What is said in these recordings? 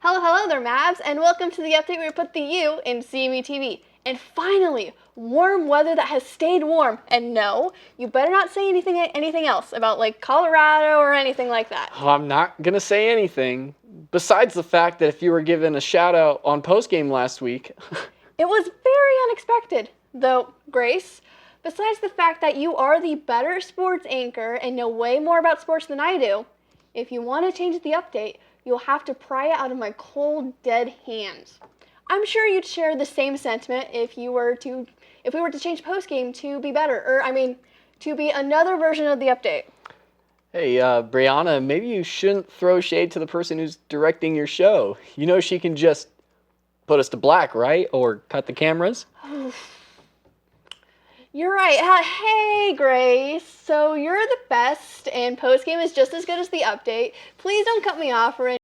Hello there, Mavs, and welcome to the update where we put the U in CMU-TV. And finally, warm weather that has stayed warm. And no, you better not say anything else about like Colorado or anything like that. I'm not gonna say anything besides the fact that if you were given a shout out on postgame last week. It was very unexpected, though, Grace. Besides the fact that you are the better sports anchor and know way more about sports than I do, if you want to change the update, you'll have to pry it out of my cold, dead hands. I'm sure you'd share the same sentiment if we were to change postgame to be better, to be another version of the update. Hey, Brianna, maybe you shouldn't throw shade to the person who's directing your show. You know she can just put us to black, right? Or cut the cameras? You're right. Hey, Grace. So you're the best, and postgame is just as good as the update. Please don't cut me off or anything.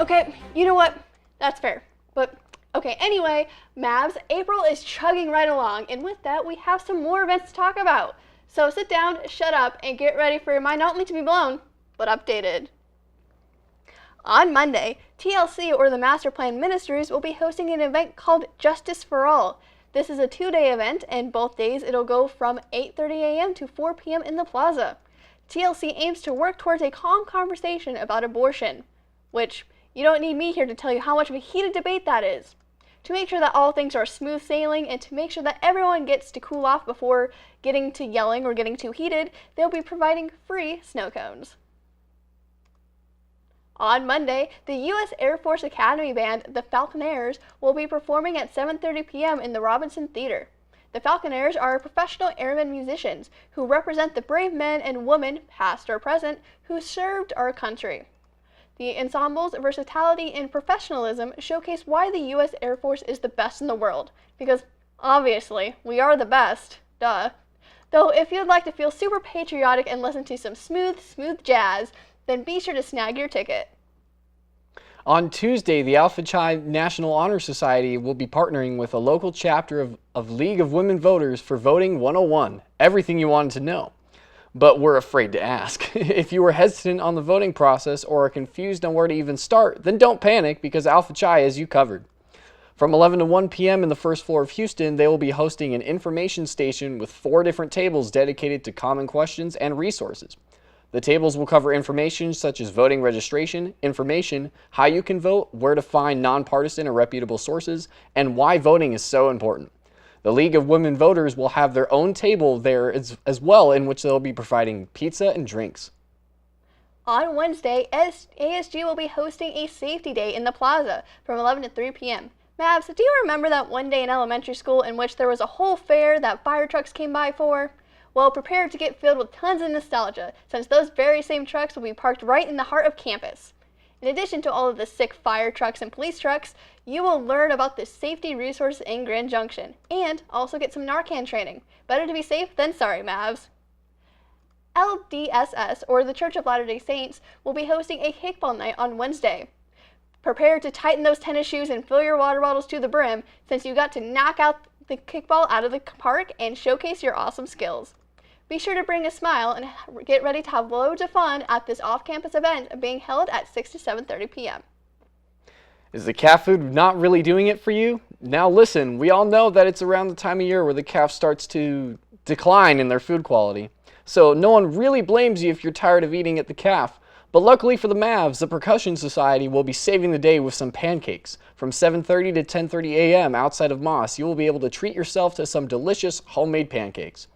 Okay, you know what? That's fair. But, okay, anyway, Mavs, April is chugging right along, and with that, we have some more events to talk about. So sit down, shut up, and get ready for your mind not only to be blown, but updated. On Monday, TLC, or the Master Plan Ministries, will be hosting an event called Justice for All. This is a 2-day event, and both days it'll go from 8:30 a.m. to 4 p.m. in the plaza. TLC aims to work towards a calm conversation about abortion, which you don't need me here to tell you how much of a heated debate that is. To make sure that all things are smooth sailing and to make sure that everyone gets to cool off before getting to yelling or getting too heated, they'll be providing free snow cones. On Monday, the U.S. Air Force Academy band, the Falconaires, will be performing at 7:30 p.m. in the Robinson Theater. The Falconaires are professional airmen musicians who represent the brave men and women, past or present, who served our country. The ensemble's versatility and professionalism showcase why the U.S. Air Force is the best in the world, because obviously we are the best, duh. Though if you'd like to feel super patriotic and listen to some smooth jazz, then be sure to snag your ticket. On Tuesday, the Alpha Chi National Honor Society will be partnering with a local chapter of League of Women Voters for Voting 101, everything you wanted to know. But we're afraid to ask. If you were hesitant on the voting process or are confused on where to even start, then don't panic because Alpha Chi has you covered. From 11 to 1 p.m. in the first floor of Houston, they will be hosting an information station with 4 different tables dedicated to common questions and resources. The tables will cover information such as voting registration, information, how you can vote, where to find nonpartisan or reputable sources, and why voting is so important. The League of Women Voters will have their own table there as well, in which they'll be providing pizza and drinks. On Wednesday, ASG will be hosting a safety day in the plaza from 11 to 3 p.m. Mavs, do you remember that one day in elementary school in which there was a whole fair that fire trucks came by for? Well, prepare to get filled with tons of nostalgia, since those very same trucks will be parked right in the heart of campus. In addition to all of the sick fire trucks and police trucks, you will learn about the safety resources in Grand Junction, and also get some Narcan training. Better to be safe than sorry, Mavs. LDSS, or the Church of Latter-day Saints, will be hosting a kickball night on Wednesday. Prepare to tighten those tennis shoes and fill your water bottles to the brim, since you got to knock out the kickball out of the park and showcase your awesome skills. Be sure to bring a smile and get ready to have loads of fun at this off-campus event being held at 6 to 7:30 p.m. Is the calf food not really doing it for you? Now listen, we all know that it's around the time of year where the calf starts to decline in their food quality. So no one really blames you if you're tired of eating at the calf. But luckily for the Mavs, the Percussion Society will be saving the day with some pancakes. From 7:30 to 10:30 a.m. outside of Moss, you will be able to treat yourself to some delicious homemade pancakes.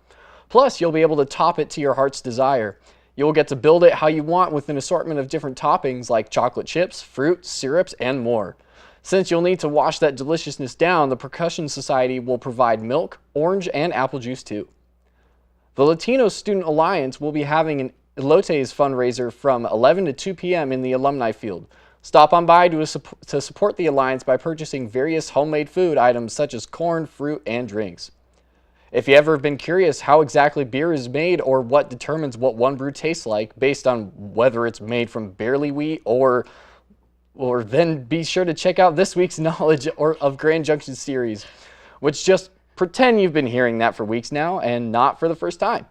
Plus, you'll be able to top it to your heart's desire. You'll get to build it how you want with an assortment of different toppings like chocolate chips, fruit, syrups, and more. Since you'll need to wash that deliciousness down, the Percussion Society will provide milk, orange, and apple juice too. The Latino Student Alliance will be having an elotes fundraiser from 11 to 2 p.m. in the Alumni Field. Stop on by to support the Alliance by purchasing various homemade food items such as corn, fruit, and drinks. If you ever have been curious how exactly beer is made or what determines what one brew tastes like based on whether it's made from barley wheat or Or then be sure to check out this week's Knowledge of Grand Junction series, which just pretend you've been hearing that for weeks now and not for the first time.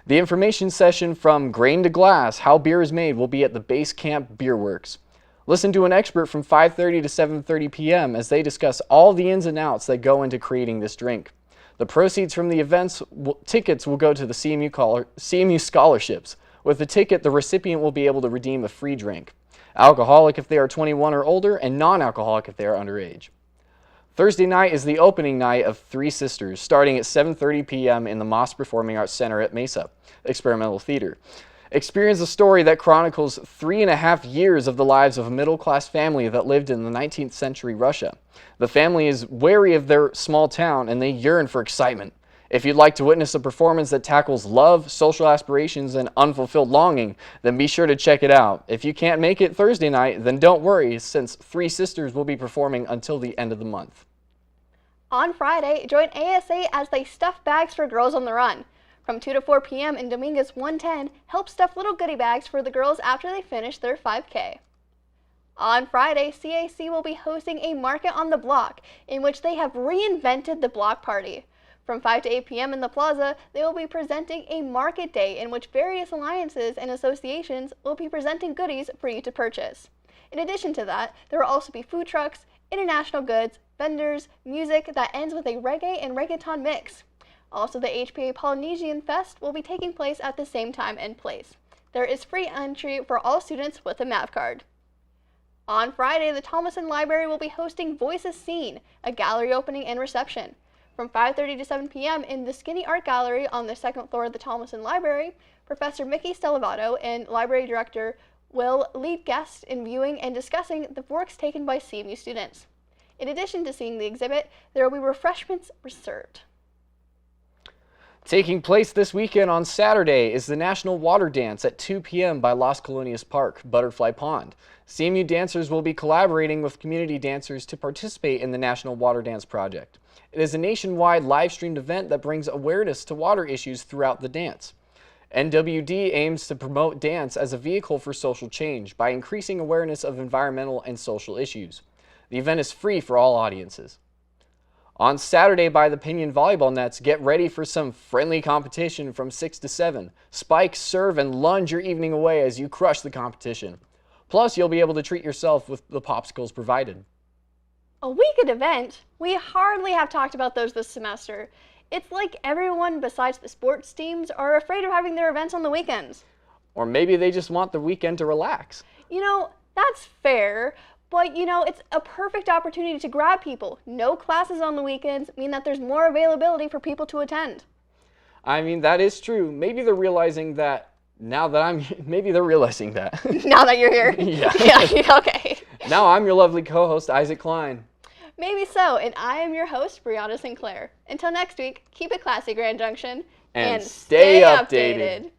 The information session from Grain to Glass, How Beer is Made, will be at the Base Camp Beer Works. Listen to an expert from 5:30 to 7:30 p.m. as they discuss all the ins and outs that go into creating this drink. The proceeds from the event's tickets will go to the CMU scholarships. With the ticket, the recipient will be able to redeem a free drink. Alcoholic if they are 21 or older, and non-alcoholic if they are underage. Thursday night is the opening night of Three Sisters, starting at 7:30 p.m. in the Moss Performing Arts Center at Mesa Experimental Theater. Experience a story that chronicles 3.5 years of the lives of a middle-class family that lived in the 19th century Russia. The family is wary of their small town, and they yearn for excitement. If you'd like to witness a performance that tackles love, social aspirations, and unfulfilled longing, then be sure to check it out. If you can't make it Thursday night, then don't worry, since Three Sisters will be performing until the end of the month. On Friday, join ASA as they stuff bags for Girls on the Run. From 2 to 4 p.m. in Dominguez 110, help stuff little goodie bags for the girls after they finish their 5K. On Friday, CIC will be hosting a market on the block, in which they have reinvented the block party. From 5 to 8 p.m. in the plaza, they will be presenting a market day in which various alliances and associations will be presenting goodies for you to purchase. In addition to that, there will also be food trucks, international goods, vendors, music that ends with a reggae and reggaeton mix. Also, the HPA Polynesian Fest will be taking place at the same time and place. There is free entry for all students with a Mav card. On Friday, the Thomason Library will be hosting Voices Seen, a gallery opening and reception. From 5:30 to 7 p.m. in the Skinny Art Gallery on the second floor of the Thomason Library, Professor Mickey Stelavato and Library Director will lead guests in viewing and discussing the works taken by CMU students. In addition to seeing the exhibit, there will be refreshments reserved. Taking place this weekend on Saturday is the National Water Dance at 2 p.m. by Las Colonias Park, Butterfly Pond. CMU dancers will be collaborating with community dancers to participate in the National Water Dance Project. It is a nationwide live-streamed event that brings awareness to water issues throughout the dance. NWD aims to promote dance as a vehicle for social change by increasing awareness of environmental and social issues. The event is free for all audiences. On Saturday by the Pinion Volleyball Nets, get ready for some friendly competition from 6 to 7. Spike, serve, and lunge your evening away as you crush the competition. Plus, you'll be able to treat yourself with the popsicles provided. A weekend event? We hardly have talked about those this semester. It's like everyone besides the sports teams are afraid of having their events on the weekends. Or maybe they just want the weekend to relax. You know, that's fair, but it's a perfect opportunity to grab people. No classes on the weekends mean that there's more availability for people to attend. I mean, that is true. Maybe they're realizing that now that maybe they're realizing that. Now that you're here? Yeah. Yeah, okay. Now I'm your lovely co-host, Isaac Klein. Maybe so, and I am your host, Brianna Sinclair. Until next week, keep it classy, Grand Junction, and stay updated.